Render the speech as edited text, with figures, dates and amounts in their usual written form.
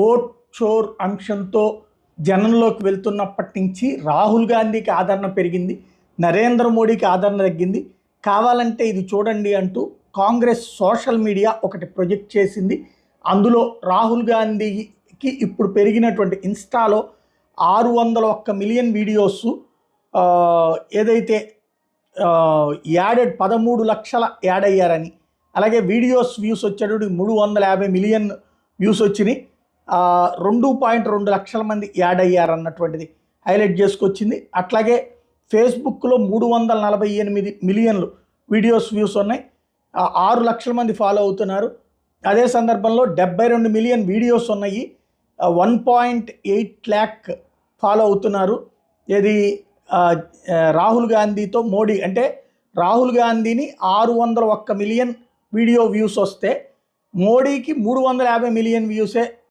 Vote చోర్ అంశంతో జనంలోకి వెళ్తున్నప్పటి నుంచి రాహుల్ గాంధీకి ఆదరణ పెరిగింది, నరేంద్ర మోడీకి ఆదరణ తగ్గింది. కావాలంటే ఇది చూడండి అంటూ కాంగ్రెస్ సోషల్ మీడియా ఒకటి ప్రొజెక్ట్ చేసింది. అందులో రాహుల్ గాంధీకి ఇప్పుడు పెరిగినటువంటి ఇన్స్టాలో 601 మిలియన్ వీడియోస్ ఏదైతే యాడెడ్ 13 లక్షల యాడ్ అయ్యారని, అలాగే వీడియోస్ వ్యూస్ వచ్చేటప్పుడు 350 మిలియన్ వ్యూస్ వచ్చినాయి, 2.2 లక్షల మంది యాడ్ అయ్యారన్నటువంటిది హైలైట్ చేసుకొచ్చింది. అట్లాగే ఫేస్బుక్లో 348 మిలియన్లు వీడియోస్ వ్యూస్ ఉన్నాయి, 6 లక్షల మంది ఫాలో అవుతున్నారు. అదే సందర్భంలో 72 మిలియన్ వీడియోస్ ఉన్నాయి, 1.8 ల్యాక్ ఫాలో అవుతున్నారు. ఇది రాహుల్ గాంధీతో మోడీ అంటే రాహుల్ గాంధీని 601 మిలియన్ వీడియో వ్యూస్ వస్తే మోడీకి 350 మిలియన్ వ్యూసే